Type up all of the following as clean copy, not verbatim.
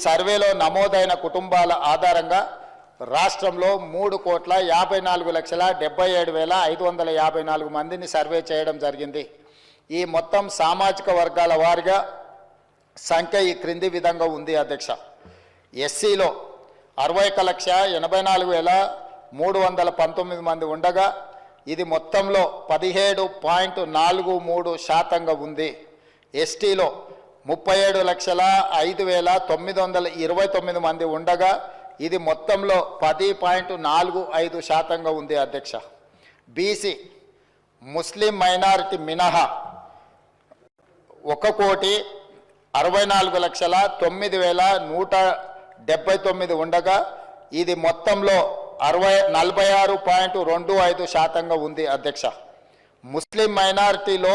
సర్వేలో నమోదైన కుటుంబాల ఆధారంగా రాష్ట్రంలో 3,54,77,554 మందిని సర్వే చేయడం జరిగింది. ఈ మొత్తం సామాజిక వర్గాల వారిగా సంఖ్య ఈ క్రింది విధంగా ఉంది అధ్యక్ష. ఎస్సీలో 61,84,319 మంది ఉండగా ఇది మొత్తంలో 17.43% ఉంది. ఎస్టీలో 37,05,929 మంది ఉండగా ఇది మొత్తంలో 10.45% ఉంది అధ్యక్ష. బీసీ ముస్లిం మైనారిటీ మినహా 1,64,09,179 ఉండగా ఇది మొత్తంలో 46.25% ఉంది అధ్యక్ష. ముస్లిం మైనారిటీలో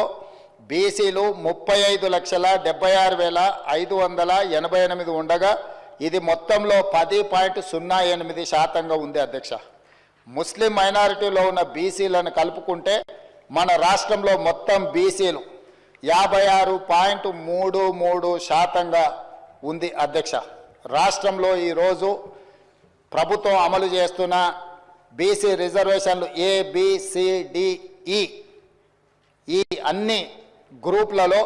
బీసీలు 35,76,588 ఉండగా ఇది మొత్తంలో 10.08% ఉంది అధ్యక్ష. ముస్లిం మైనారిటీలో ఉన్న బీసీలను కలుపుకుంటే మన రాష్ట్రంలో మొత్తం బీసీలు 56.33% ఉంది అధ్యక్ష. రాష్ట్రంలో ఈరోజు ప్రభుత్వం అమలు చేస్తున్న బీసీ రిజర్వేషన్లు ABCDE ఈ అన్ని గ్రూప్లలో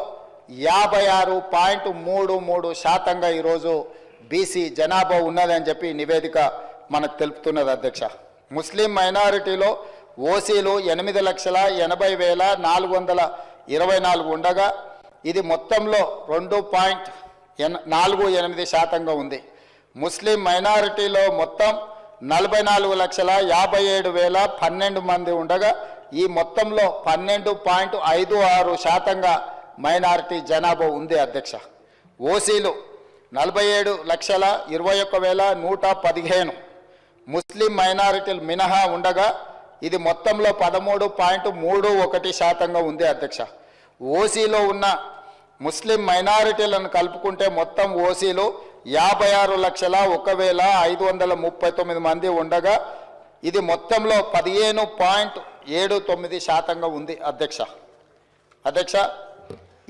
56.33% ఈరోజు బీసీ జనాభా ఉన్నదని చెప్పి నివేదిక మనకు తెలుపుతున్నది అధ్యక్ష. ముస్లిం మైనారిటీలో ఓసీలు 8,80,424 ఉండగా ఇది మొత్తంలో 2.48% ఉంది. ముస్లిం మైనారిటీలో మొత్తం 44,57,012 మంది ఉండగా ఈ మొత్తంలో 12.56% మైనారిటీ జనాభా ఉంది అధ్యక్ష. ఓసీలు 47,21,115 ముస్లిం మైనారిటీలు మినహా ఉండగా ఇది మొత్తంలో 13.31% ఉంది అధ్యక్ష. ఓసీలో ఉన్న ముస్లిం మైనారిటీలను కలుపుకుంటే మొత్తం ఓసీలు 56,01,539 మంది ఉండగా ఇది మొత్తంలో 15.79% ఉంది అధ్యక్ష.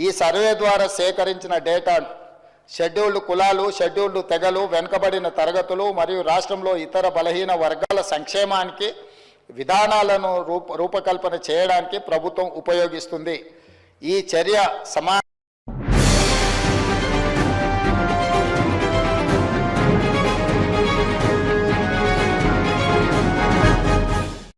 ఈ సర్వే ద్వారా సేకరించిన డేటాను షెడ్యూల్డ్ కులాలు, షెడ్యూల్డ్ తెగలు, వెనుకబడిన తరగతులు మరియు రాష్ట్రంలో ఇతర బలహీన వర్గాల సంక్షేమానికి విధానాలను రూపకల్పన చేయడానికి ప్రభుత్వం ఉపయోగిస్తుంది. ఈ చర్య